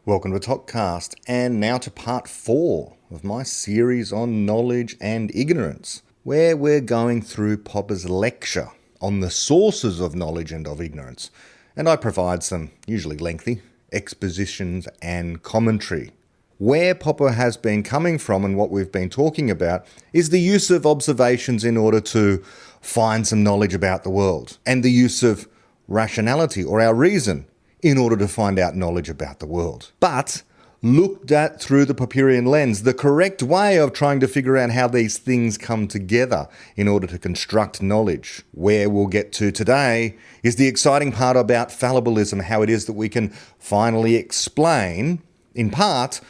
Welcome to Topcast, and now to part 4 of my series on knowledge and ignorance, where we're going through Popper's lecture on the sources of knowledge and of ignorance, and I provide some, usually lengthy, expositions and commentary. Where Popper has been coming from and what we've been talking about is the use of observations in order to find some knowledge about the world, and the use of rationality or our reason in order to find out knowledge about the world. But looked at through the Popperian lens, the correct way of trying to figure out how these things come together in order to construct knowledge. Where we'll get to today is the exciting part about fallibilism, how it is that we can finally explain, in part,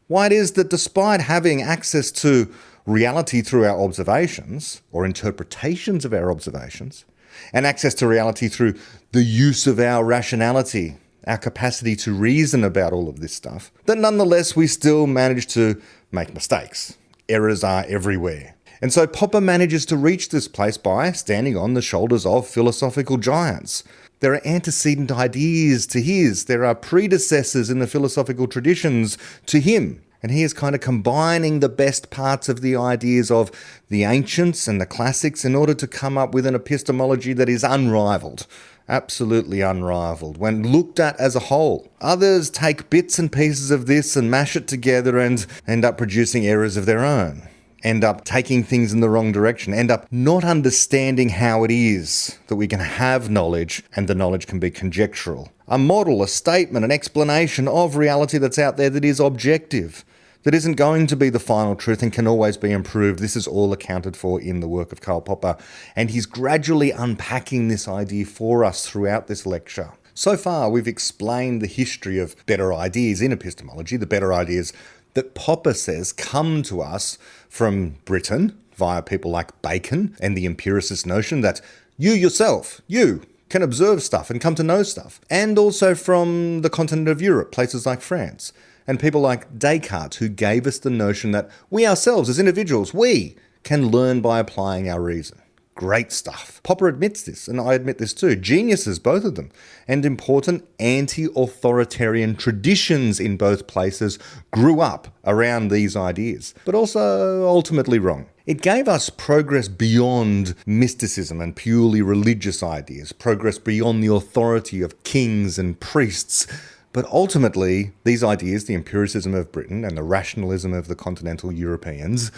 why it is that despite having access to reality through our observations, or interpretations of our observations, and access to reality through the use of our rationality, our capacity to reason about all of this stuff, that nonetheless we still manage to make mistakes. Errors are everywhere. And so Popper manages to reach this place by standing on the shoulders of philosophical giants. There are antecedent ideas to his, there are predecessors in the philosophical traditions to him. And he is kind of combining the best parts of the ideas of the ancients and the classics in order to come up with an epistemology that is unrivaled. Absolutely unrivaled when looked at as a whole. Others take bits and pieces of this and mash it together and end up producing errors of their own. End up taking things in the wrong direction. End up not understanding how it is that we can have knowledge and the knowledge can be conjectural. A model, a statement, an explanation of reality that's out there that is objective, that isn't going to be the final truth and can always be improved. This is all accounted for in the work of Karl Popper, and he's gradually unpacking this idea for us throughout this lecture. So far, we've explained the history of better ideas in epistemology, the better ideas that Popper says come to us from Britain via people like Bacon and the empiricist notion that you yourself, you, can observe stuff and come to know stuff, and also from the continent of Europe, places like France, and people like Descartes, who gave us the notion that we ourselves as individuals, we can learn by applying our reason. Great stuff. Popper admits this, and I admit this too. Geniuses, both of them, and important anti-authoritarian traditions in both places grew up around these ideas, but also ultimately wrong. It gave us progress beyond mysticism and purely religious ideas, progress beyond the authority of kings and priests. But ultimately, these ideas, the empiricism of Britain and the rationalism of the continental Europeans,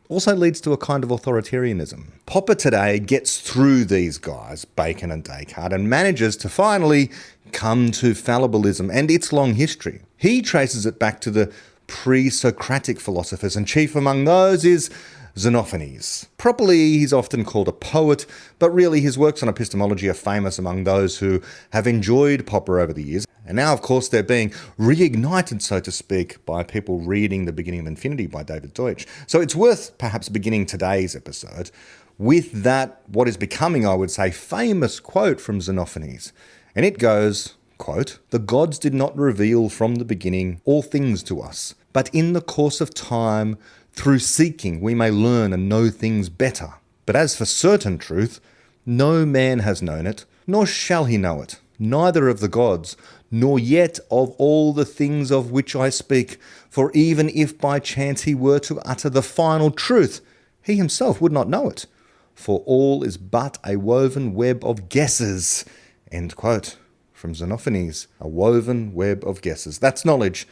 also leads to a kind of authoritarianism. Popper today gets through these guys, Bacon and Descartes, and manages to finally come to fallibilism and its long history. He traces it back to the pre-Socratic philosophers, and chief among those is Xenophanes. Properly, he's often called a poet, but really his works on epistemology are famous among those who have enjoyed Popper over the years. And now, of course, they're being reignited, so to speak, by people reading The Beginning of Infinity by David Deutsch. So it's worth perhaps beginning today's episode with that, what is becoming, I would say, famous quote from Xenophanes. And it goes, quote, "The gods did not reveal from the beginning all things to us, but in the course of time, through seeking, we may learn and know things better. But as for certain truth, no man has known it, nor shall he know it, neither of the gods, nor yet of all the things of which I speak. For even if by chance he were to utter the final truth, he himself would not know it. For all is but a woven web of guesses." End quote. From Xenophanes, a woven web of guesses. That's knowledge.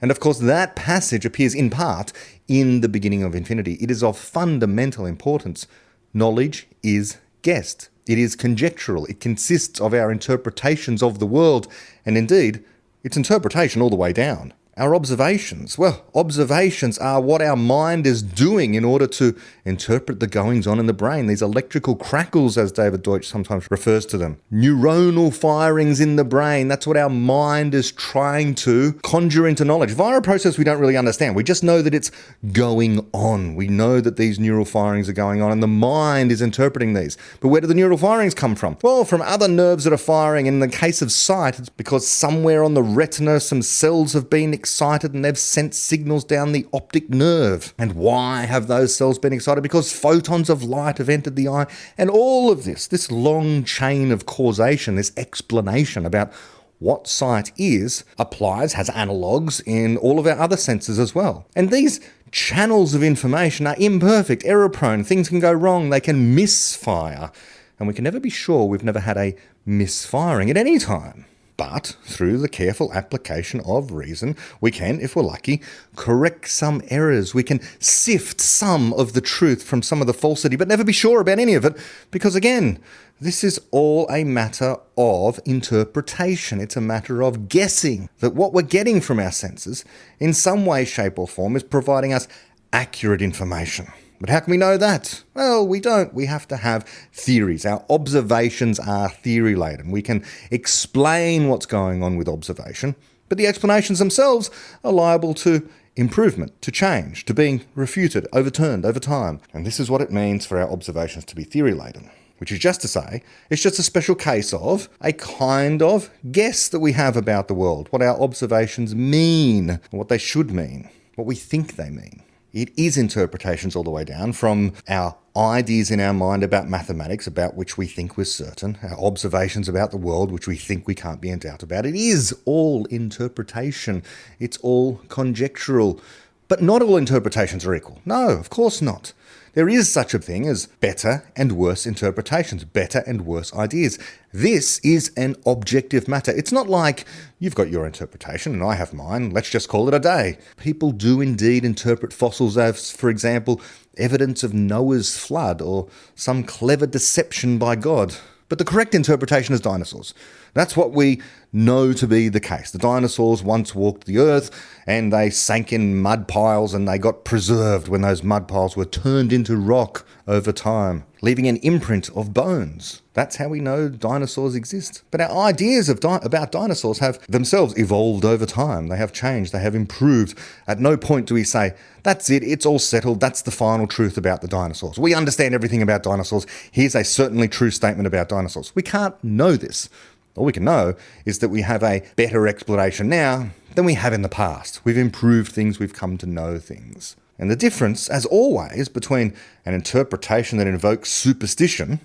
And of course, that passage appears in part in The Beginning of Infinity. It is of fundamental importance. Knowledge is guessed. It is conjectural. It consists of our interpretations of the world, and indeed, its interpretation all the way down. Our observations, well, observations are what our mind is doing in order to interpret the goings-on in the brain. These electrical crackles, as David Deutsch sometimes refers to them. Neuronal firings in the brain. That's what our mind is trying to conjure into knowledge via a process we don't really understand. We just know that it's going on. We know that these neural firings are going on and the mind is interpreting these. But where do the neural firings come from? Well, from other nerves that are firing. In the case of sight, it's because somewhere on the retina some cells have been excited and they've sent signals down the optic nerve. And why have those cells been excited? Because photons of light have entered the eye. And all of this long chain of causation, this explanation about what sight is applies, has analogues in all of our other senses as well. And these channels of information are imperfect, error-prone, things can go wrong, they can misfire, and we can never be sure we've never had a misfiring at any time. But through the careful application of reason, we can, if we're lucky, correct some errors. We can sift some of the truth from some of the falsity, but never be sure about any of it, because again, this is all a matter of interpretation. It's a matter of guessing that what we're getting from our senses, in some way, shape or form, is providing us accurate information. But how can we know that? Well, we don't. We have to have theories. Our observations are theory-laden. We can explain what's going on with observation, but the explanations themselves are liable to improvement, to change, to being refuted, overturned over time. And this is what it means for our observations to be theory-laden, which is just to say, it's just a special case of a kind of guess that we have about the world, what our observations mean, what they should mean, what we think they mean. It is interpretations all the way down, from our ideas in our mind about mathematics, about which we think we're certain, our observations about the world, which we think we can't be in doubt about. It is all interpretation. It's all conjectural. But not all interpretations are equal. No, of course not. There is such a thing as better and worse interpretations, better and worse ideas. This is an objective matter. It's not like you've got your interpretation and I have mine, let's just call it a day. People do indeed interpret fossils as, for example, evidence of Noah's flood or some clever deception by God. But the correct interpretation is dinosaurs. That's what we know to be the case. The dinosaurs once walked the earth and they sank in mud piles and they got preserved when those mud piles were turned into rock over time, leaving an imprint of bones. That's how we know dinosaurs exist. But our ideas about dinosaurs have themselves evolved over time. They have changed, they have improved. At no point do we say, that's it, it's all settled, that's the final truth about the dinosaurs. We understand everything about dinosaurs. Here's a certainly true statement about dinosaurs. We can't know this. All we can know is that we have a better explanation now than we have in the past. We've improved things, we've come to know things. And the difference, as always, between an interpretation that invokes superstition,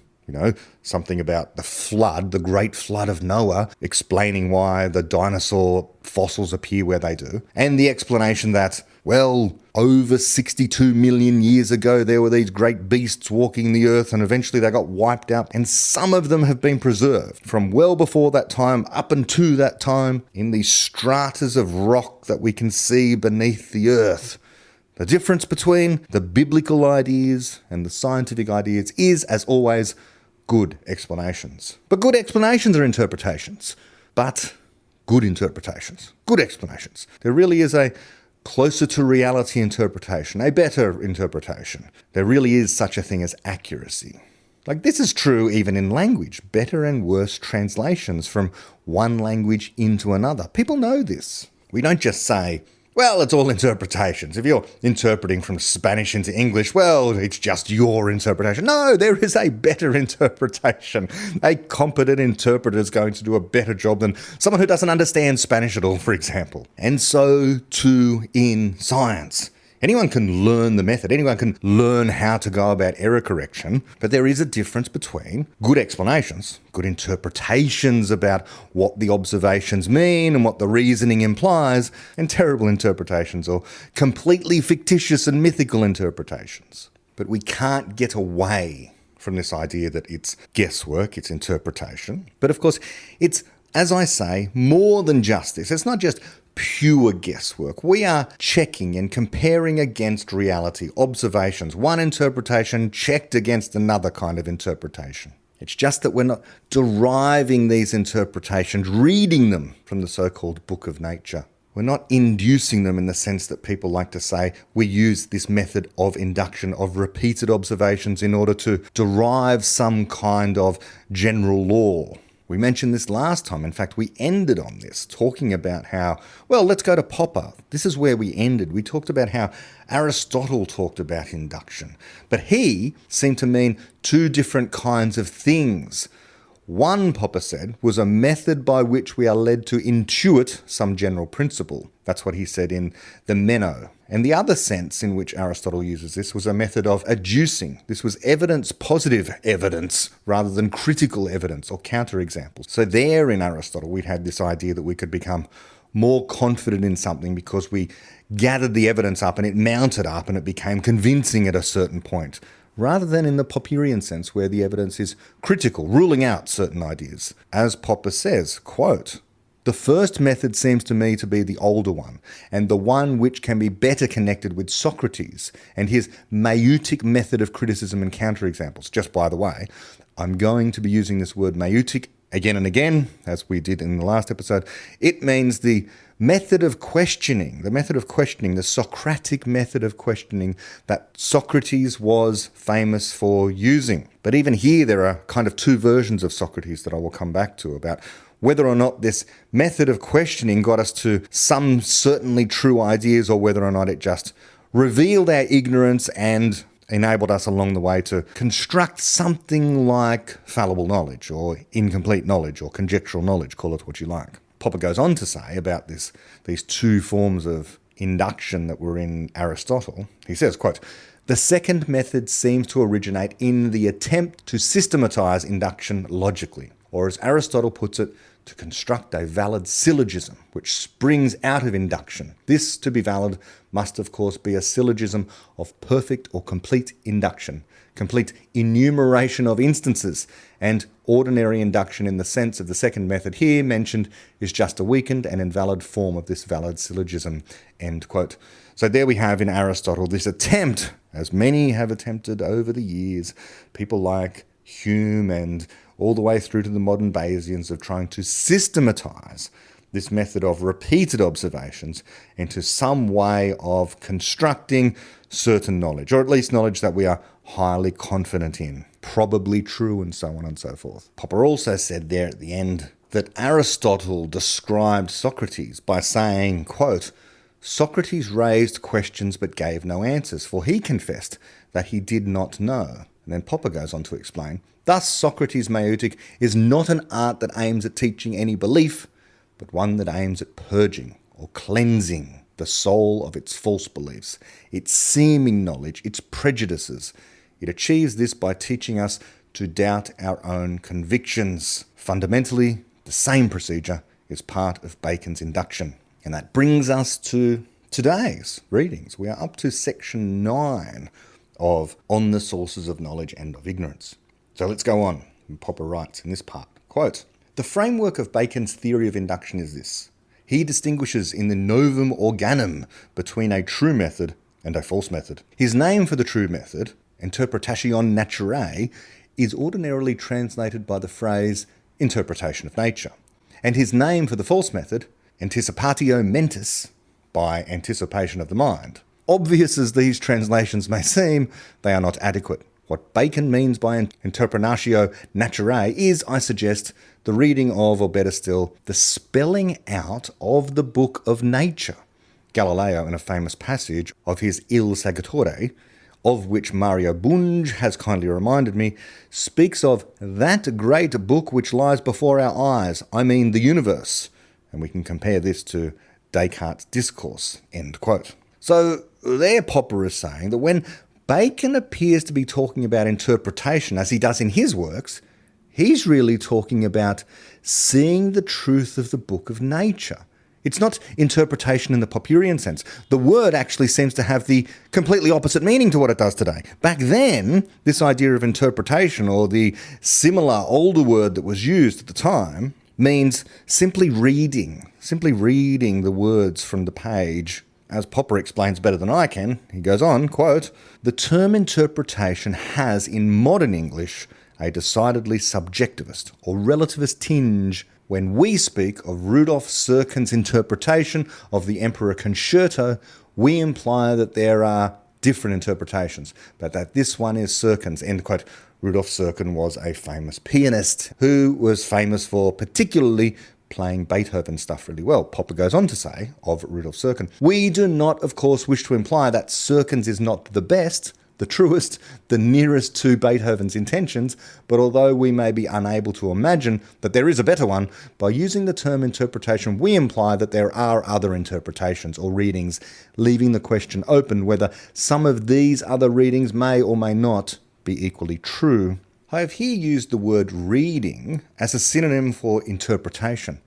something about the flood, the great flood of Noah, explaining why the dinosaur fossils appear where they do, and the explanation that, well, over 62 million years ago, there were these great beasts walking the earth and eventually they got wiped out, and some of them have been preserved from well before that time up until that time in these stratas of rock that we can see beneath the earth. The difference between the biblical ideas and the scientific ideas is, as always, good explanations. But good explanations are interpretations. But good interpretations, good explanations. There really is a closer to reality interpretation, a better interpretation. There really is such a thing as accuracy. Like, this is true even in language, better and worse translations from one language into another. People know this. We don't just say, well, it's all interpretations. If you're interpreting from Spanish into English, well, it's just your interpretation. No, there is a better interpretation. A competent interpreter is going to do a better job than someone who doesn't understand Spanish at all, for example. And so too in science. Anyone can learn the method, anyone can learn how to go about error correction, but there is a difference between good explanations, good interpretations about what the observations mean and what the reasoning implies, and terrible interpretations or completely fictitious and mythical interpretations. But we can't get away from this idea that it's guesswork, it's interpretation. But of course, it's, as I say, more than just this. It's not just pure guesswork. We are checking and comparing against reality, observations, one interpretation checked against another kind of interpretation. It's just that we're not deriving these interpretations, reading them from the so-called book of nature. We're not inducing them in the sense that people like to say we use this method of induction, of repeated observations in order to derive some kind of general law. We mentioned this last time. In fact, we ended on this, talking about how, well, let's go to Popper. This is where we ended. We talked about how Aristotle talked about induction, but he seemed to mean two different kinds of things. One, Popper said, was a method by which we are led to intuit some general principle. That's what he said in the Meno. And the other sense in which Aristotle uses this was a method of adducing. This was evidence, positive evidence, rather than critical evidence or counterexamples. So there in Aristotle, we'd had this idea that we could become more confident in something because we gathered the evidence up and it mounted up and it became convincing at a certain point, rather than in the Popperian sense where the evidence is critical, ruling out certain ideas. As Popper says, quote, "The first method seems to me to be the older one, and the one which can be better connected with Socrates and his maieutic method of criticism and counterexamples." Just by the way, I'm going to be using this word maieutic again and again, as we did in the last episode. It means the method of questioning, the Socratic method of questioning that Socrates was famous for using. But even here, there are kind of two versions of Socrates that I will come back to about whether or not this method of questioning got us to some certainly true ideas or whether or not it just revealed our ignorance and enabled us along the way to construct something like fallible knowledge or incomplete knowledge or conjectural knowledge, call it what you like. Popper goes on to say about these two forms of induction that were in Aristotle. He says, quote, "The second method seems to originate in the attempt to systematize induction logically, or as Aristotle puts it, to construct a valid syllogism which springs out of induction. This, to be valid, must of course be a syllogism of perfect or complete induction, complete enumeration of instances, and ordinary induction in the sense of the second method here mentioned is just a weakened and invalid form of this valid syllogism." End quote. So there we have in Aristotle this attempt, as many have attempted over the years, people like Hume and all the way through to the modern Bayesians, of trying to systematize this method of repeated observations into some way of constructing certain knowledge, or at least knowledge that we are highly confident in, probably true, and so on and so forth. Popper also said there at the end that Aristotle described Socrates by saying, quote, "Socrates raised questions but gave no answers, for he confessed that he did not know." And then Popper goes on to explain, "Thus Socrates' maieutic is not an art that aims at teaching any belief, but one that aims at purging or cleansing the soul of its false beliefs, its seeming knowledge, its prejudices. It achieves this by teaching us to doubt our own convictions. Fundamentally, the same procedure is part of Bacon's induction." And that brings us to today's readings. We are up to section 9 of On the Sources of Knowledge and of Ignorance. So let's go on. And Popper writes in this part, quote, "The framework of Bacon's theory of induction is this. He distinguishes in the novum organum between a true method and a false method. His name for the true method, interpretation naturae, is ordinarily translated by the phrase interpretation of nature, and his name for the false method, anticipatio mentis, by anticipation of the mind. Obvious as these translations may seem, they are not adequate. What Bacon means by interpretatio naturae is, I suggest, the reading of, or better still, the spelling out of the book of nature. Galileo, in a famous passage of his Il Saggiatore, of which Mario Bunge has kindly reminded me, speaks of that great book which lies before our eyes, I mean the universe. And we can compare this to Descartes' discourse, end quote. So there Popper is saying that when Bacon appears to be talking about interpretation, as he does in his works, he's really talking about seeing the truth of the book of nature. It's not interpretation in the Popperian sense. The word actually seems to have the completely opposite meaning to what it does today. Back then, this idea of interpretation, or the similar older word that was used at the time, means simply reading the words from the page. As Popper explains better than I can, he goes on, quote, "The term interpretation has, in modern English, a decidedly subjectivist or relativist tinge. When we speak of Rudolf Serkin's interpretation of the Emperor Concerto, we imply that there are different interpretations, but that this one is Serkin's," end quote. Rudolf Serkin was a famous pianist who was famous for particularly playing Beethoven stuff really well. Popper goes on to say of Rudolf Serkin, "We do not, of course, wish to imply that Serkin's is not the best, the truest, the nearest to Beethoven's intentions, but although we may be unable to imagine that there is a better one, by using the term interpretation we imply that there are other interpretations or readings, leaving the question open whether some of these other readings may or may not be equally true. I have here used the word reading as a synonym for interpretation,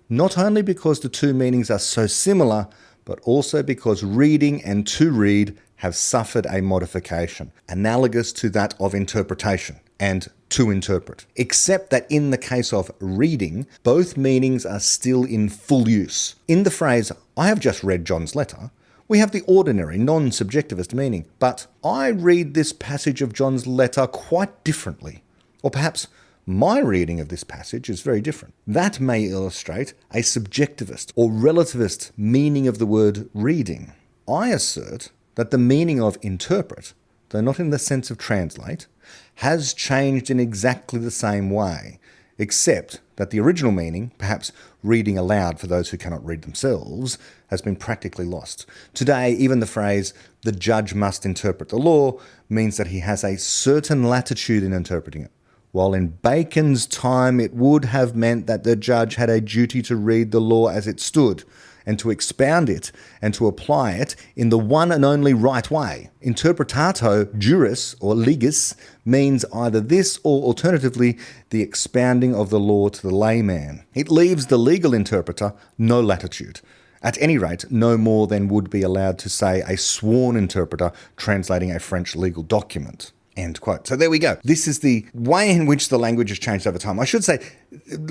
not only because the two meanings are so similar, but also because reading and to read have suffered a modification, analogous to that of interpretation and to interpret, except that in the case of reading, both meanings are still in full use. In the phrase, "I have just read John's letter," we have the ordinary, non-subjectivist meaning, but I read this passage of John's letter quite differently. Or perhaps my reading of this passage is very different. That may illustrate a subjectivist or relativist meaning of the word reading. I assert that the meaning of interpret, though not in the sense of translate, has changed in exactly the same way, except that the original meaning, perhaps reading aloud for those who cannot read themselves, has been practically lost. Today, even the phrase, "the judge must interpret the law," means that he has a certain latitude in interpreting it, while in Bacon's time it would have meant that the judge had a duty to read the law as it stood, and to expound it and to apply it in the one and only right way. Interpretato juris or legis means either this or alternatively the expounding of the law to the layman. It leaves the legal interpreter no latitude. At any rate, no more than would be allowed to say a sworn interpreter translating a French legal document. End quote. So there we go. This is the way in which the language has changed over time. I should say,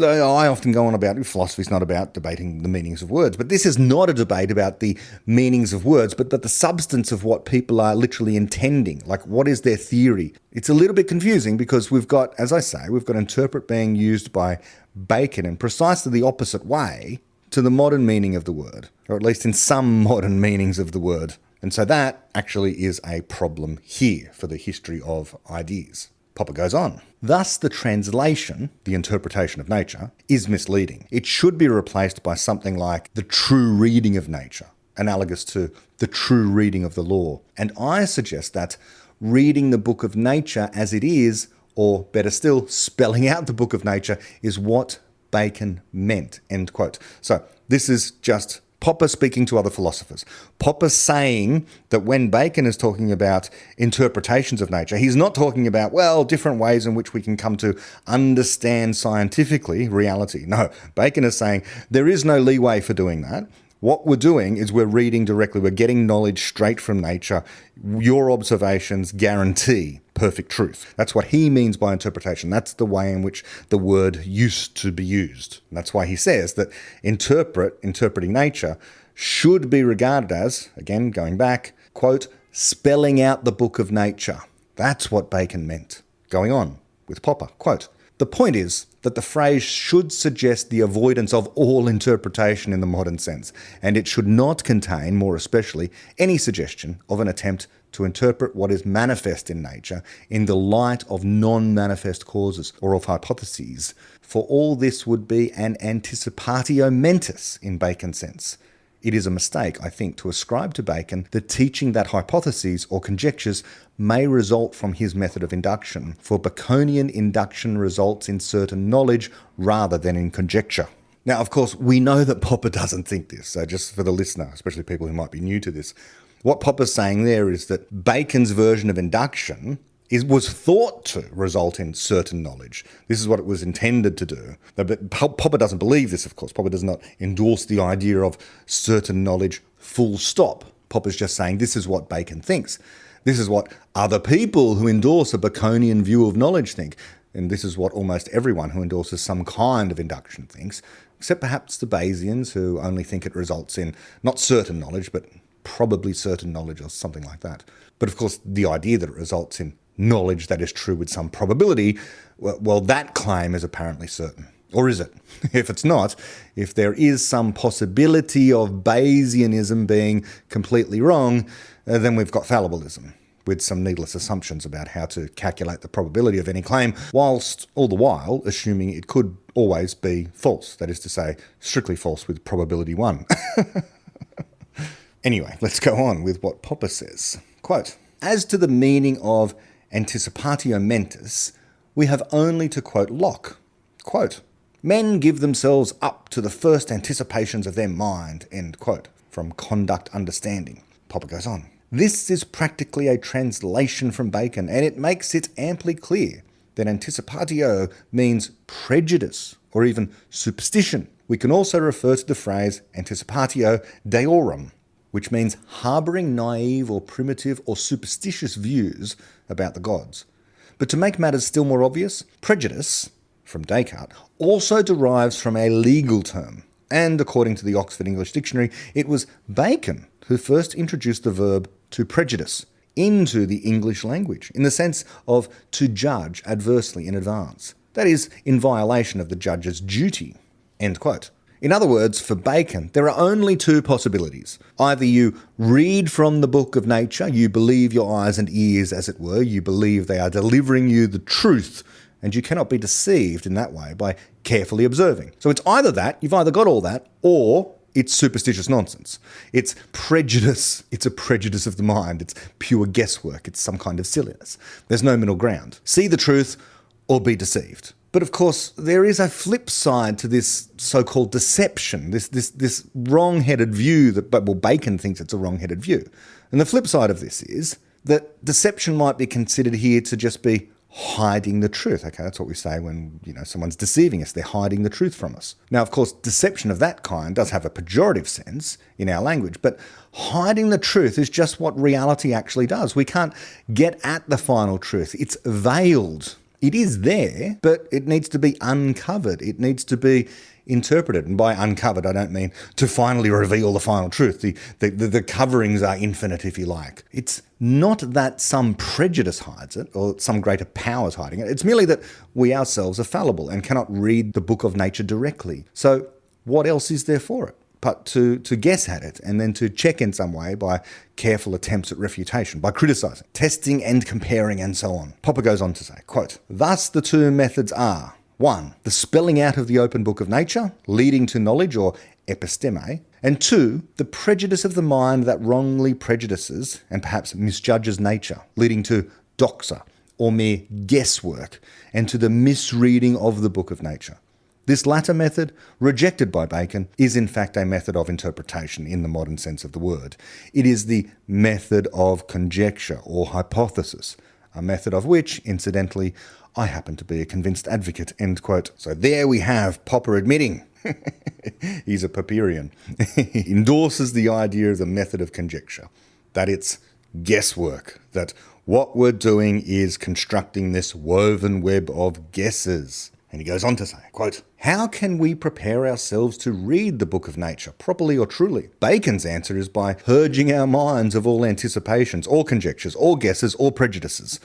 I often go on about philosophy is not about debating the meanings of words, but this is not a debate about the meanings of words, but the substance of what people are literally intending. Like, what is their theory? It's a little bit confusing because we've got, as I say, we've got interpret being used by Bacon in precisely the opposite way to the modern meaning of the word, or at least in some modern meanings of the word. And so that actually is a problem here for the history of ideas. Popper goes on. Thus, the translation, the interpretation of nature, is misleading. It should be replaced by something like the true reading of nature, analogous to the true reading of the law. And I suggest that reading the book of nature as it is, or better still, spelling out the book of nature, is what Bacon meant. End quote. So this is just Popper speaking to other philosophers. Popper saying that when Bacon is talking about interpretations of nature, he's not talking about, well, different ways in which we can come to understand scientifically reality. No, Bacon is saying there is no leeway for doing that. What we're doing is we're reading directly. We're getting knowledge straight from nature. Your observations guarantee perfect truth. That's what he means by interpretation. That's the way in which the word used to be used. And that's why he says that interpreting nature, should be regarded as, again, going back, quote, spelling out the book of nature. That's what Bacon meant. Going on with Popper, quote, the point is that the phrase should suggest the avoidance of all interpretation in the modern sense, and it should not contain, more especially, any suggestion of an attempt to interpret what is manifest in nature in the light of non-manifest causes or of hypotheses, for all this would be an anticipatio mentis in Bacon's sense. It is a mistake, I think, to ascribe to Bacon the teaching that hypotheses or conjectures may result from his method of induction, for Baconian induction results in certain knowledge rather than in conjecture. Now, of course, we know that Popper doesn't think this, so just for the listener, especially people who might be new to this, what Popper's saying there is that Bacon's version of induction was thought to result in certain knowledge. This is what it was intended to do. But Popper doesn't believe this, of course. Popper does not endorse the idea of certain knowledge full stop. Popper's just saying this is what Bacon thinks. This is what other people who endorse a Baconian view of knowledge think. And this is what almost everyone who endorses some kind of induction thinks, except perhaps the Bayesians, who only think it results in not certain knowledge, but probably certain knowledge or something like that. But of course, the idea that it results in knowledge that is true with some probability, well, that claim is apparently certain. Or is it? If it's not, if there is some possibility of Bayesianism being completely wrong, then we've got fallibilism, with some needless assumptions about how to calculate the probability of any claim, whilst all the while assuming it could always be false, that is to say, strictly false with probability 1. Anyway, let's go on with what Popper says. Quote, As to the meaning of anticipatio mentis, we have only to quote Locke. Quote, "Men give themselves up to the first anticipations of their mind," end quote, from Conduct Understanding. Popper goes on. This is practically a translation from Bacon, and it makes it amply clear that anticipatio means prejudice or even superstition. We can also refer to the phrase anticipatio deorum, which means harbouring naive or primitive or superstitious views about the gods. But to make matters still more obvious, prejudice, from Descartes, also derives from a legal term. And according to the Oxford English Dictionary, it was Bacon who first introduced the verb to prejudice into the English language, in the sense of to judge adversely in advance. That is, in violation of the judge's duty. End quote. In other words, for Bacon, there are only two possibilities. Either you read from the book of nature, you believe your eyes and ears, as it were, you believe they are delivering you the truth, and you cannot be deceived in that way by carefully observing. So it's either that, you've either got all that, or it's superstitious nonsense. It's prejudice. It's a prejudice of the mind. It's pure guesswork. It's some kind of silliness. There's no middle ground. See the truth or be deceived. But of course, there is a flip side to this so-called deception, this wrong-headed view that, well, Bacon thinks it's a wrong-headed view. And the flip side of this is that deception might be considered here to just be hiding the truth. Okay, that's what we say when, someone's deceiving us. They're hiding the truth from us. Now, of course, deception of that kind does have a pejorative sense in our language, but hiding the truth is just what reality actually does. We can't get at the final truth. It's veiled. It is there, but it needs to be uncovered. It needs to be interpreted. And by uncovered, I don't mean to finally reveal the final truth. The coverings are infinite, if you like. It's not that some prejudice hides it or some greater power is hiding it. It's merely that we ourselves are fallible and cannot read the book of nature directly. So what else is there for it but to guess at it and then to check in some way by careful attempts at refutation, by criticising, testing and comparing and so on. Popper goes on to say, quote, "Thus the two methods are, 1. The spelling out of the open book of nature, leading to knowledge or episteme, and 2. The prejudice of the mind that wrongly prejudices and perhaps misjudges nature, leading to doxa, or mere guesswork, and to the misreading of the book of nature. This latter method, rejected by Bacon, is in fact a method of interpretation in the modern sense of the word. It is the method of conjecture or hypothesis, a method of which, incidentally, I happen to be a convinced advocate," end quote. So there we have Popper admitting he's a Popperian. He endorses the idea of the method of conjecture, that it's guesswork, that what we're doing is constructing this woven web of guesses. And he goes on to say, quote, "How can we prepare ourselves to read the book of nature, properly or truly? Bacon's answer is by purging our minds of all anticipations, all conjectures, all guesses, all prejudices.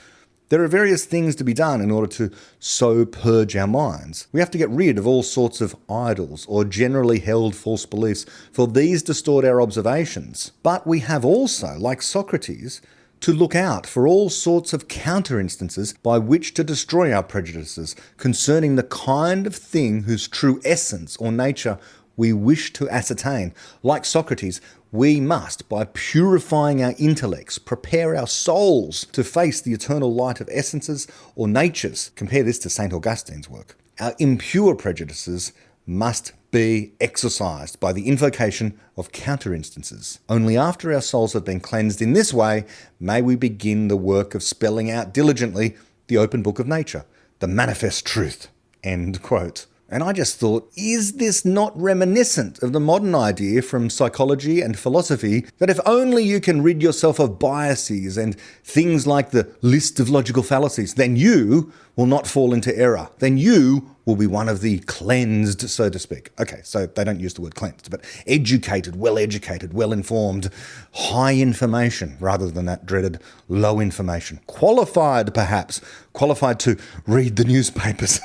There are various things to be done in order to so purge our minds. We have to get rid of all sorts of idols or generally held false beliefs, for these distort our observations. But we have also, like Socrates, to look out for all sorts of counter-instances by which to destroy our prejudices concerning the kind of thing whose true essence or nature we wish to ascertain. Like Socrates, we must, by purifying our intellects, prepare our souls to face the eternal light of essences or natures. Compare this to St. Augustine's work. Our impure prejudices must be exorcised by the invocation of counter-instances. Only after our souls have been cleansed in this way may we begin the work of spelling out diligently the open book of nature, the manifest truth." End quote. And I just thought, is this not reminiscent of the modern idea from psychology and philosophy that if only you can rid yourself of biases and things like the list of logical fallacies, then you will not fall into error. Then you will be one of the cleansed, so to speak. Okay, so they don't use the word cleansed, but educated, well-informed, high information, rather than that dreaded low information. Qualified, perhaps. Qualified to read the newspapers.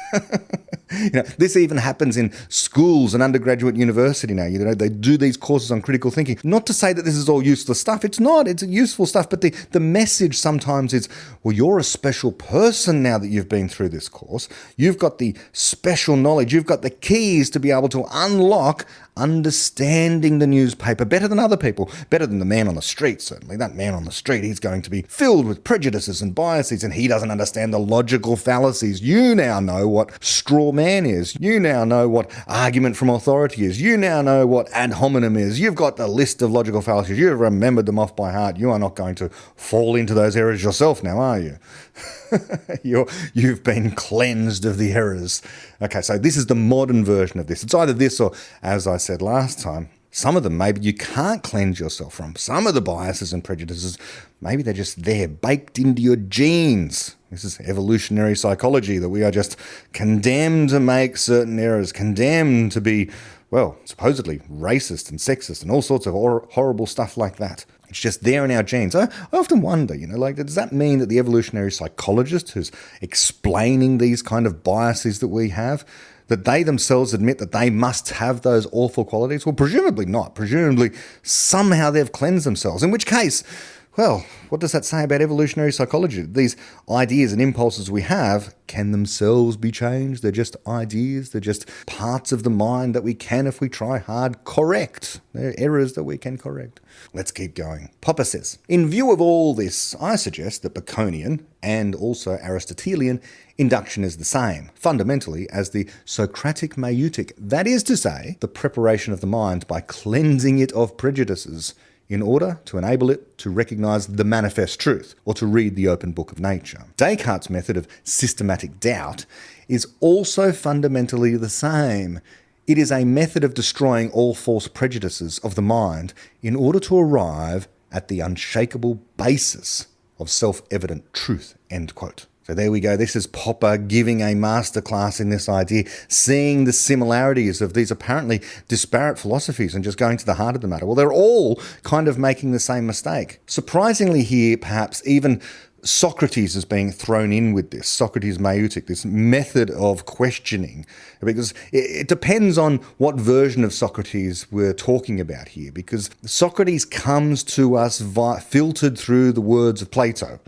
This even happens in schools and undergraduate university now. They do these courses on critical thinking. Not to say that this is all useless stuff. It's not. It's useful stuff. But the message sometimes is, well, you're a special person now that you've been been through this course. You've got the special knowledge. You've got the keys to be able to unlock understanding the newspaper better than other people, better than the man on the street, certainly. That man on the street, he's going to be filled with prejudices and biases, and he doesn't understand the logical fallacies. You now know what straw man is. You now know what argument from authority is. You now know what ad hominem is. You've got the list of logical fallacies. You've remembered them off by heart. You are not going to fall into those errors yourself now, are you? You've been cleansed of the errors. Okay, so this is the modern version of this. It's either this or, as I said last time, some of them maybe you can't cleanse yourself from. Some of the biases and prejudices, maybe they're just there, baked into your genes. This is evolutionary psychology, that we are just condemned to make certain errors, condemned to be, well, supposedly racist and sexist and all sorts of horrible stuff like that. It's just there in our genes. I often wonder, does that mean that the evolutionary psychologist who's explaining these kind of biases that we have, that they themselves admit that they must have those awful qualities? Well, presumably not. Presumably somehow they've cleansed themselves, in which case, well, what does that say about evolutionary psychology? These ideas and impulses we have can themselves be changed. They're just ideas. They're just parts of the mind that we can, if we try hard, correct. They're errors that we can correct. Let's keep going. Popper says, in view of all this, I suggest that Baconian and also Aristotelian induction is the same, fundamentally, as the Socratic maieutic. That is to say, the preparation of the mind by cleansing it of prejudices, in order to enable it to recognise the manifest truth, or to read the open book of nature. Descartes' method of systematic doubt is also fundamentally the same. It is a method of destroying all false prejudices of the mind in order to arrive at the unshakable basis of self-evident truth, end quote. So there we go. This is Popper giving a masterclass in this idea, seeing the similarities of these apparently disparate philosophies and just going to the heart of the matter. Well, they're all kind of making the same mistake. Surprisingly here, perhaps, even Socrates is being thrown in with this, Socrates' maieutic, this method of questioning, because it depends on what version of Socrates we're talking about here, because Socrates comes to us filtered through the words of Plato.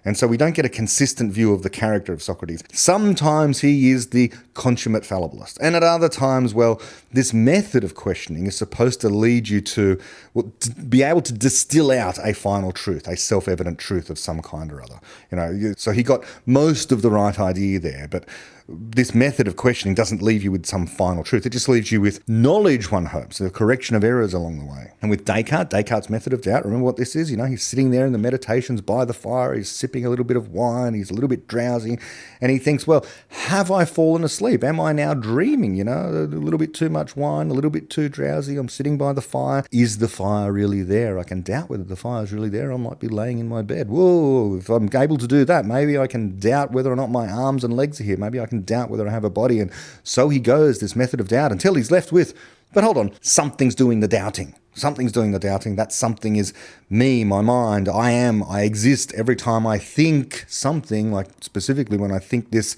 And so we don't get a consistent view of the character of Socrates. Sometimes he is the consummate fallibilist. And at other times, well, this method of questioning is supposed to lead you to be able to distill out a final truth, a self-evident truth of some kind or other. So he got most of the right idea there, but this method of questioning doesn't leave you with some final truth. It just leaves you with knowledge, one hopes, the correction of errors along the way. And with Descartes' method of doubt, remember what this is? He's sitting there in the meditations by the fire, he's sipping a little bit of wine, he's a little bit drowsy, and he thinks, well, have I fallen asleep? Am I now dreaming? A little bit too much wine, a little bit too drowsy, I'm sitting by the fire. Is the fire really there? I can doubt whether the fire is really there. I might be laying in my bed. Whoa, if I'm able to do that, maybe I can doubt whether or not my arms and legs are here. Maybe I can doubt whether I have a body. And so he goes, this method of doubt, until he's left with, but hold on, something's doing the doubting. Something's doing the doubting. That something is me, my mind. I exist. Every time I think something, like specifically when I think this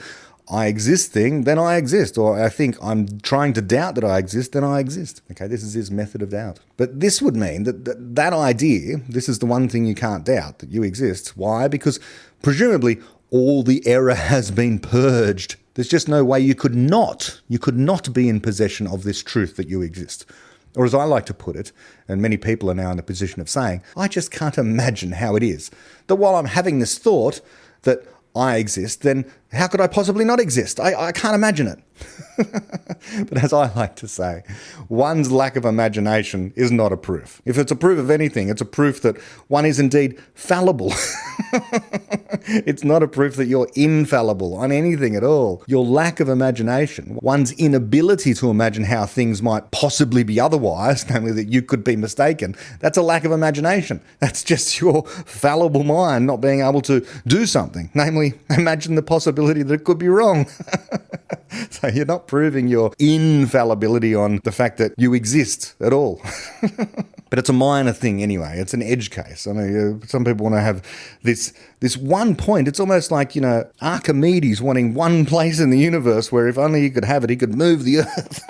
I exist thing, then I exist. Or I think I'm trying to doubt that I exist, then I exist. Okay, this is his method of doubt. But this would mean that idea, this is the one thing you can't doubt, that you exist. Why? Because presumably all the error has been purged. There's just no way you could not be in possession of this truth that you exist. Or as I like to put it, and many people are now in a position of saying, I just can't imagine how it is that while I'm having this thought that I exist, then how could I possibly not exist? I can't imagine it. But as I like to say, one's lack of imagination is not a proof. If it's a proof of anything, it's a proof that one is indeed fallible. It's not a proof that you're infallible on anything at all. Your lack of imagination, one's inability to imagine how things might possibly be otherwise, namely that you could be mistaken, that's a lack of imagination. That's just your fallible mind not being able to do something, namely imagine the possibility that it could be wrong. So you're not proving your infallibility on the fact that you exist at all. But it's a minor thing anyway. It's an edge case. I mean, some people want to have this one point. It's almost like, Archimedes wanting one place in the universe where if only he could have it, he could move the earth.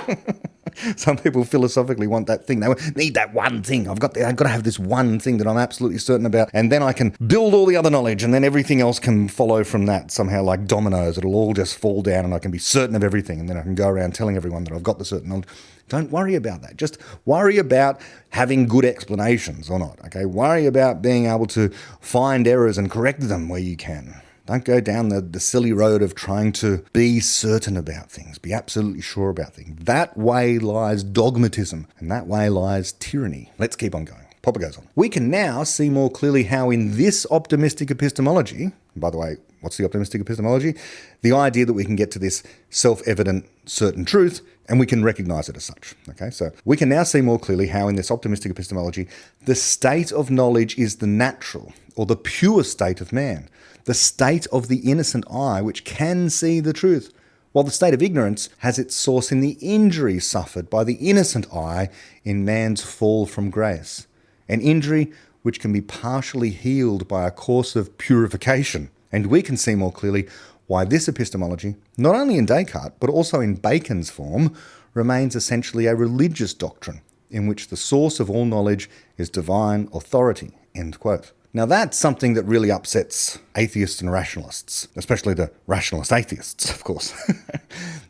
Some people philosophically want that thing. They need that one thing. I've got to have this one thing that I'm absolutely certain about, and then I can build all the other knowledge, and then everything else can follow from that somehow like dominoes. It'll all just fall down, and I can be certain of everything, and then I can go around telling everyone that I've got the certain knowledge. Don't worry about that. Just worry about having good explanations or not. Okay, worry about being able to find errors and correct them where you can. Don't go down the silly road of trying to be certain about things, be absolutely sure about things. That way lies dogmatism, and that way lies tyranny. Let's keep on going. Popper goes on. We can now see more clearly how in this optimistic epistemology, and by the way, what's the optimistic epistemology? The idea that we can get to this self-evident certain truth and we can recognize it as such. Okay, so we can now see more clearly how in this optimistic epistemology, the state of knowledge is the natural or the pure state of man, the state of the innocent eye which can see the truth, while the state of ignorance has its source in the injury suffered by the innocent eye in man's fall from grace, an injury which can be partially healed by a course of purification. And we can see more clearly why this epistemology, not only in Descartes, but also in Bacon's form, remains essentially a religious doctrine in which the source of all knowledge is divine authority. End quote. Now that's something that really upsets atheists and rationalists, especially the rationalist atheists, of course.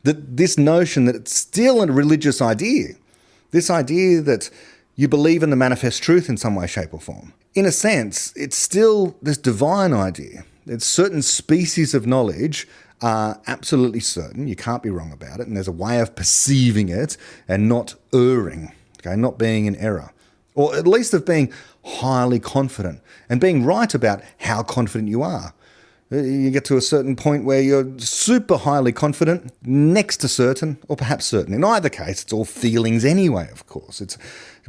This notion that it's still a religious idea, this idea that you believe in the manifest truth in some way, shape or form. In a sense, it's still this divine idea. There's certain species of knowledge are absolutely certain, you can't be wrong about it, and there's a way of perceiving it and not erring, okay, not being in error. Or at least of being highly confident and being right about how confident you are. You get to a certain point where you're super highly confident, next to certain, or perhaps certain. In either case, it's all feelings anyway, of course. It's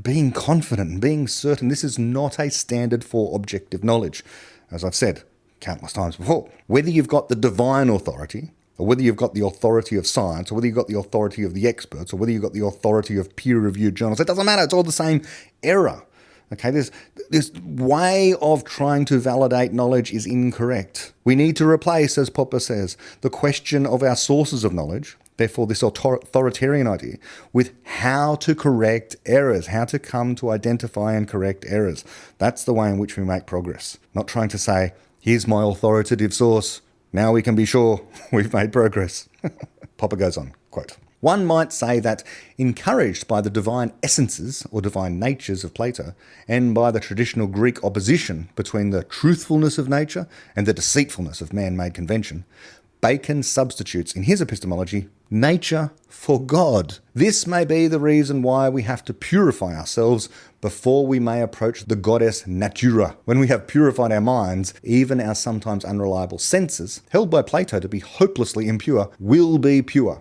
being confident and being certain. This is not a standard for objective knowledge, as I've said countless times before. Whether you've got the divine authority, or whether you've got the authority of science, or whether you've got the authority of the experts, or whether you've got the authority of peer-reviewed journals, it doesn't matter. It's all the same error. Okay, this way of trying to validate knowledge is incorrect. We need to replace, as Popper says, the question of our sources of knowledge, therefore this authoritarian idea, with how to correct errors, how to come to identify and correct errors. That's the way in which we make progress. Not trying to say, here's my authoritative source, now we can be sure we've made progress. Popper goes on, quote, "One might say that, encouraged by the divine essences or divine natures of Plato, and by the traditional Greek opposition between the truthfulness of nature and the deceitfulness of man-made convention, Bacon substitutes in his epistemology nature for God. This may be the reason why we have to purify ourselves before we may approach the goddess Natura. When we have purified our minds, even our sometimes unreliable senses, held by Plato to be hopelessly impure, will be pure.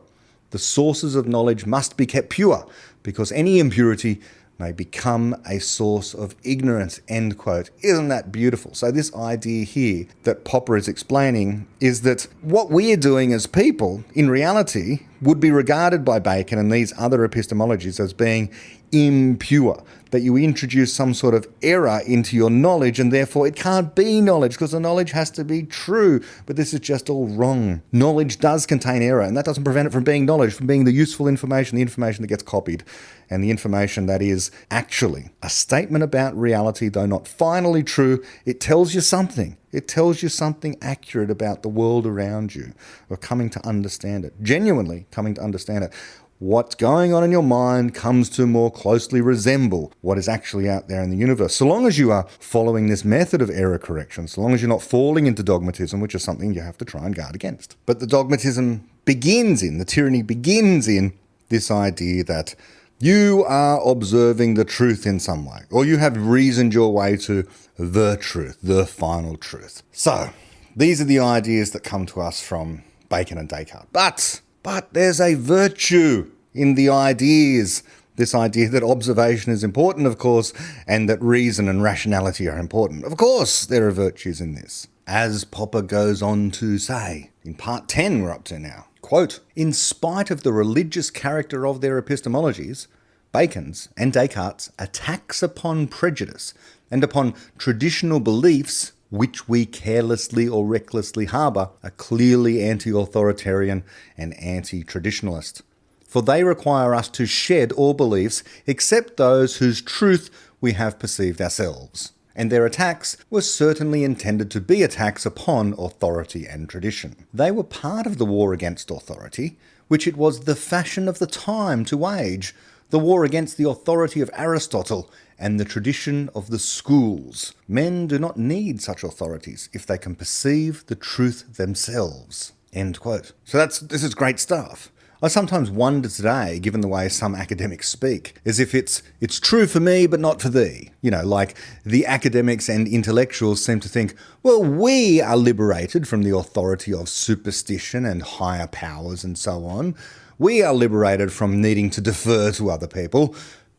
The sources of knowledge must be kept pure, because any impurity may become a source of ignorance." End quote. Isn't that beautiful? So this idea here that Popper is explaining is that what we're doing as people, in reality, would be regarded by Bacon and these other epistemologies as being impure, that you introduce some sort of error into your knowledge and therefore it can't be knowledge because the knowledge has to be true. But this is just all wrong. Knowledge does contain error, and that doesn't prevent it from being knowledge, from being the useful information, the information that gets copied, and the information that is actually a statement about reality, though not finally true. It tells you something. It tells you something accurate about the world around you, or coming to understand it, genuinely coming to understand it. What's going on in your mind comes to more closely resemble what is actually out there in the universe. So long as you are following this method of error correction, so long as you're not falling into dogmatism, which is something you have to try and guard against. But the dogmatism begins in, the tyranny begins in this idea that you are observing the truth in some way, or you have reasoned your way to the truth, the final truth. So these are the ideas that come to us from Bacon and Descartes. But there's a virtue in the ideas, this idea that observation is important, of course, and that reason and rationality are important. Of course, there are virtues in this. As Popper goes on to say, in part 10 we're up to now, quote, "In spite of the religious character of their epistemologies, Bacon's and Descartes' attacks upon prejudice and upon traditional beliefs which we carelessly or recklessly harbour are clearly anti-authoritarian and anti-traditionalist. for they require us to shed all beliefs except those whose truth we have perceived ourselves. And their attacks were certainly intended to be attacks upon authority and tradition. They were part of the war against authority, which it was the fashion of the time to wage, the war against the authority of Aristotle and the tradition of the schools. Men do not need such authorities if they can perceive the truth themselves. End quote. So this is great stuff. I sometimes wonder today, given the way some academics speak, as if it's true for me but not for thee. You know, like the academics and intellectuals seem to think, well, we are liberated from the authority of superstition and higher powers and so on. We are liberated from needing to defer to other people,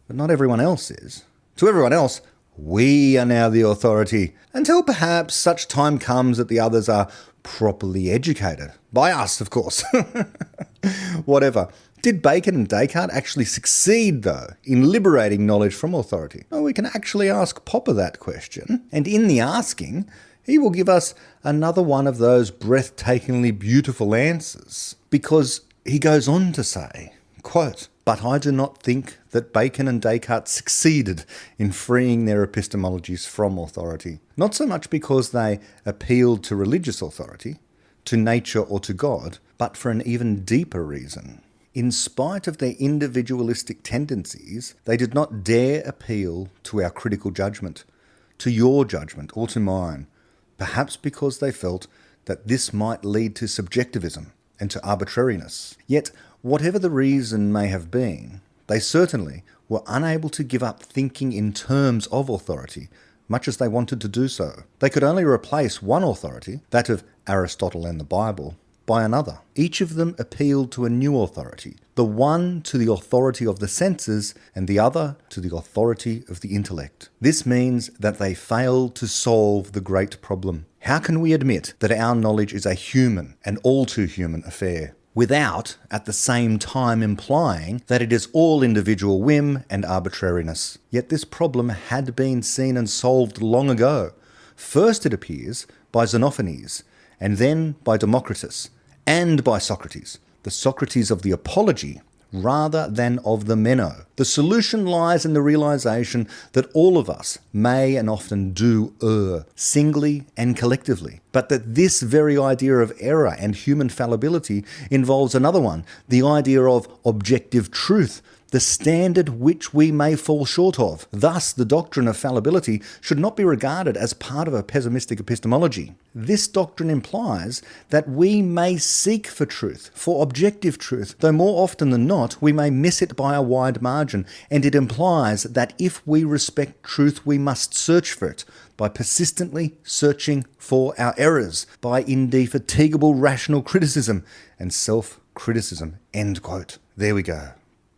but not everyone else is. To everyone else, we are now the authority, until perhaps such time comes that the others are properly educated. By us, of course. Whatever. Did Bacon and Descartes actually succeed, though, in liberating knowledge from authority? Well, we can actually ask Popper that question, and in the asking, he will give us another one of those breathtakingly beautiful answers, because he goes on to say, quote, "But I do not think that Bacon and Descartes succeeded in freeing their epistemologies from authority, not so much because they appealed to religious authority, to nature or to God, but for an even deeper reason. In spite of their individualistic tendencies, they did not dare appeal to our critical judgment, to your judgment or to mine, perhaps because they felt that this might lead to subjectivism and to arbitrariness. Yet, whatever the reason may have been, they certainly were unable to give up thinking in terms of authority, much as they wanted to do so. They could only replace one authority, that of Aristotle and the Bible, by another. Each of them appealed to a new authority, the one to the authority of the senses and the other to the authority of the intellect. This means that they failed to solve the great problem. How can we admit that our knowledge is a human and all too human affair, without at the same time implying that it is all individual whim and arbitrariness? Yet this problem had been seen and solved long ago. First it appears by Xenophanes, and then by Democritus, and by Socrates, the Socrates of the Apology, rather than of the Meno. The solution lies in the realization that all of us may and often do err, singly and collectively, but that this very idea of error and human fallibility involves another one, the idea of objective truth, the standard which we may fall short of. Thus, the doctrine of fallibility should not be regarded as part of a pessimistic epistemology. This doctrine implies that we may seek for truth, for objective truth, though more often than not, we may miss it by a wide margin, and it implies that if we respect truth, we must search for it, by persistently searching for our errors, by indefatigable rational criticism and self-criticism." End quote. There we go.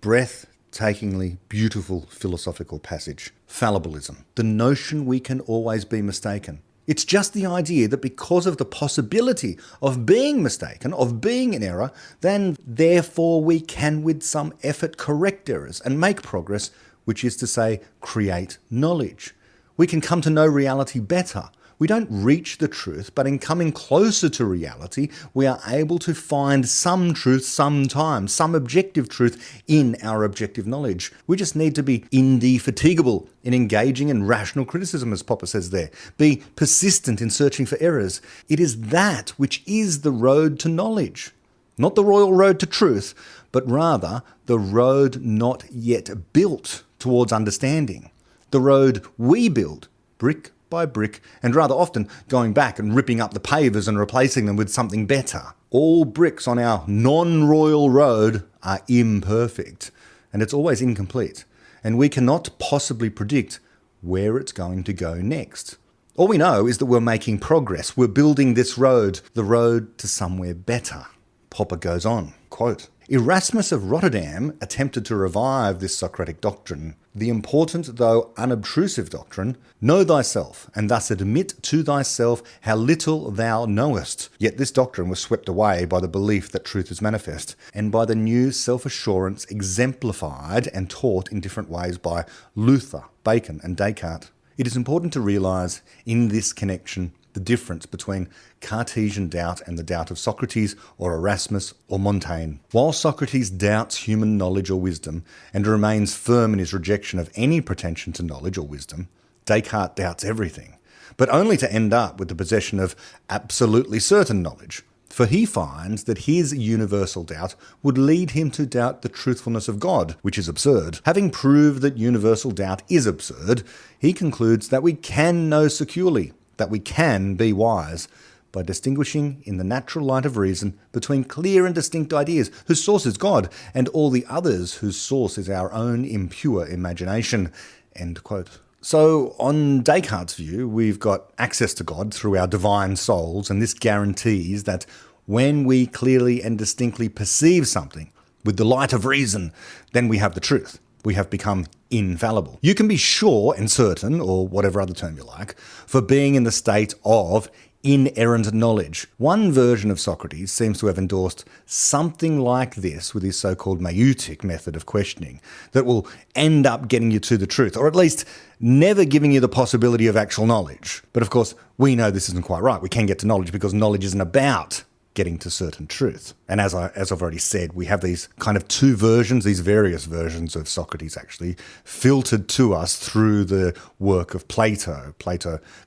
Breathtakingly beautiful philosophical passage. Fallibilism. The notion we can always be mistaken. It's just the idea that because of the possibility of being mistaken, of being in error, then therefore we can with some effort correct errors and make progress, which is to say, create knowledge. We can come to know reality better. We don't reach the truth, but in coming closer to reality, we are able to find some truth sometimes, some objective truth in our objective knowledge. We just need to be indefatigable in engaging in rational criticism, as Popper says there. Be persistent in searching for errors. It is that which is the road to knowledge. Not the royal road to truth, but rather the road not yet built towards understanding. The road we build, brick by brick, and rather often going back and ripping up the pavers and replacing them with something better. All bricks on our non-royal road are imperfect, and it's always incomplete, and we cannot possibly predict where it's going to go next. All we know is that we're making progress. We're building this road, the road to somewhere better. Popper goes on, quote, "Erasmus of Rotterdam attempted to revive this Socratic doctrine, the important though unobtrusive doctrine, know thyself, and thus admit to thyself how little thou knowest. Yet this doctrine was swept away by the belief that truth is manifest, and by the new self-assurance exemplified and taught in different ways by Luther, Bacon, and Descartes. It is important to realize in this connection the difference between Cartesian doubt and the doubt of Socrates or Erasmus or Montaigne. While Socrates doubts human knowledge or wisdom and remains firm in his rejection of any pretension to knowledge or wisdom, Descartes doubts everything, but only to end up with the possession of absolutely certain knowledge. For he finds that his universal doubt would lead him to doubt the truthfulness of God, which is absurd. Having proved that universal doubt is absurd, he concludes that we can know securely, that we can be wise, by distinguishing in the natural light of reason between clear and distinct ideas whose source is God, and all the others whose source is our own impure imagination." End quote. So, on Descartes' view, we've got access to God through our divine souls, and this guarantees that when we clearly and distinctly perceive something with the light of reason, then we have the truth. We have become infallible. You can be sure and certain, or whatever other term you like, for being in the state of inerrant knowledge. One version of Socrates seems to have endorsed something like this with his so-called maieutic method of questioning that will end up getting you to the truth, or at least never giving you the possibility of actual knowledge. But of course, we know this isn't quite right. We can get to knowledge because knowledge isn't about getting to certain truth. And as I've already said, we have these kind of two versions, these various versions of Socrates actually, filtered to us through the work of Plato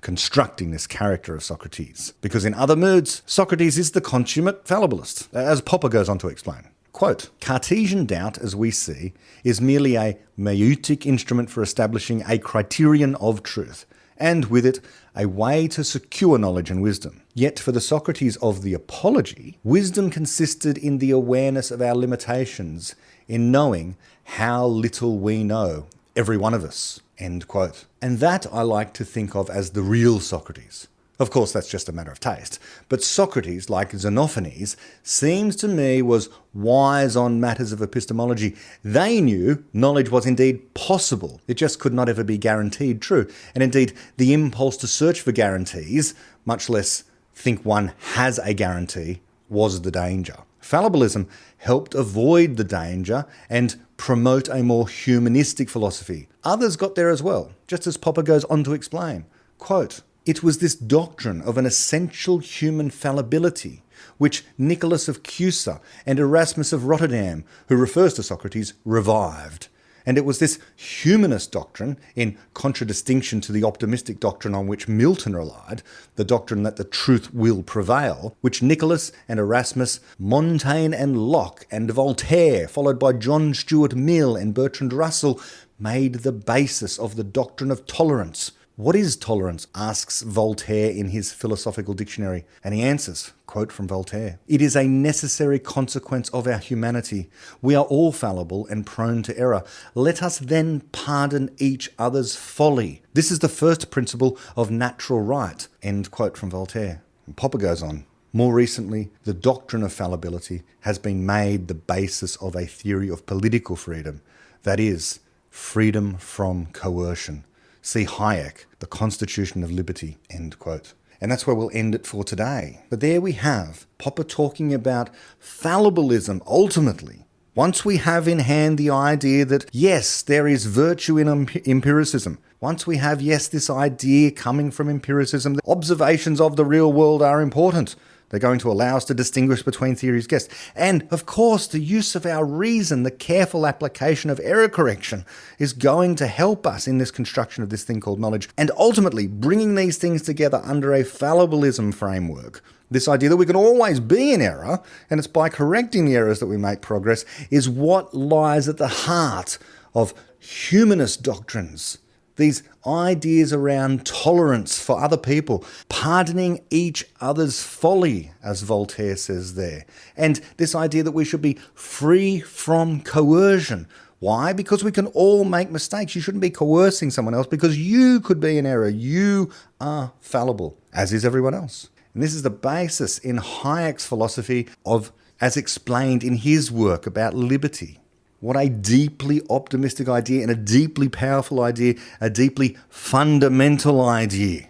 constructing this character of Socrates. Because in other moods, Socrates is the consummate fallibilist, as Popper goes on to explain. Quote, "Cartesian doubt, as we see, is merely a maieutic instrument for establishing a criterion of truth, and with it, a way to secure knowledge and wisdom. Yet for the Socrates of the Apology, wisdom consisted in the awareness of our limitations, in knowing how little we know, every one of us." End quote. And that I like to think of as the real Socrates. Of course, that's just a matter of taste. But Socrates, like Xenophanes, seems to me was wise on matters of epistemology. They knew knowledge was indeed possible. It just could not ever be guaranteed true. And indeed, the impulse to search for guarantees, much less think one has a guarantee, was the danger. Fallibilism helped avoid the danger and promote a more humanistic philosophy. Others got there as well, just as Popper goes on to explain. Quote, "It was this doctrine of an essential human fallibility which Nicholas of Cusa and Erasmus of Rotterdam, who refers to Socrates, revived. And it was this humanist doctrine, in contradistinction to the optimistic doctrine on which Milton relied, the doctrine that the truth will prevail, which Nicholas and Erasmus, Montaigne and Locke and Voltaire, followed by John Stuart Mill and Bertrand Russell, made the basis of the doctrine of tolerance." "What is tolerance?" asks Voltaire in his Philosophical Dictionary, and he answers, quote from Voltaire, "It is a necessary consequence of our humanity. We are all fallible and prone to error. Let us then pardon each other's folly. This is the first principle of natural right." End quote from Voltaire. And Popper goes on, "More recently, the doctrine of fallibility has been made the basis of a theory of political freedom, that is, freedom from coercion. See Hayek, The Constitution of Liberty." End quote. And that's where we'll end it for today. But there we have Popper talking about fallibilism ultimately. Once we have in hand the idea that, yes, there is virtue in empiricism. Once we have, yes, this idea coming from empiricism, that observations of the real world are important. They're going to allow us to distinguish between theories guessed. And, of course, the use of our reason, the careful application of error correction, is going to help us in this construction of this thing called knowledge. And ultimately, bringing these things together under a fallibilism framework, this idea that we can always be in error, and it's by correcting the errors that we make progress, is what lies at the heart of humanist doctrines. These ideas around tolerance for other people, pardoning each other's folly, as Voltaire says there. And this idea that we should be free from coercion. Why? Because we can all make mistakes. You shouldn't be coercing someone else because you could be in error. You are fallible, as is everyone else. And this is the basis in Hayek's philosophy of, as explained in his work about liberty. What a deeply optimistic idea and a deeply powerful idea, a deeply fundamental idea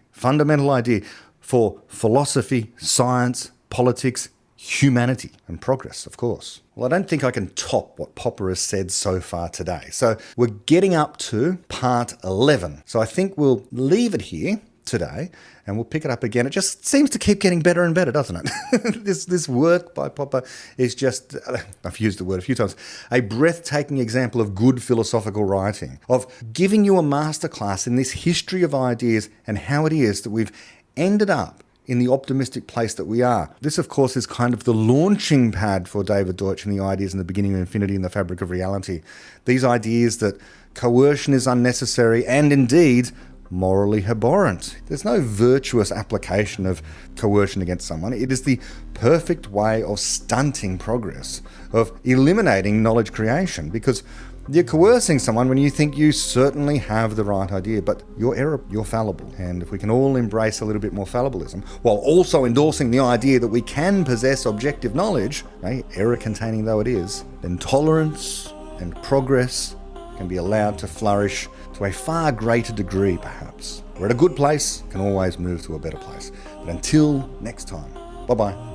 for philosophy, science, politics, humanity, and progress, of course. Well, I don't think I can top what Popper has said so far today. So we're getting up to part 11. So I think we'll leave it here. today, and we'll pick it up again. It just seems to keep getting better and better, doesn't it? This work by Popper is just, I've used the word a few times, a breathtaking example of good philosophical writing, of giving you a masterclass in this history of ideas and how it is that we've ended up in the optimistic place that we are. This, of course, is kind of the launching pad for David Deutsch and the ideas in the beginning of infinity and the fabric of reality. These ideas that coercion is unnecessary and indeed morally abhorrent. There's no virtuous application of coercion against someone. It is the perfect way of stunting progress, of eliminating knowledge creation, because you're coercing someone when you think you certainly have the right idea, but you're fallible. And if we can all embrace a little bit more fallibilism, while also endorsing the idea that we can possess objective knowledge, error-containing though it is, then tolerance and progress can be allowed to flourish to a far greater degree, perhaps. We're at a good place, can always move to a better place. But until next time, bye-bye.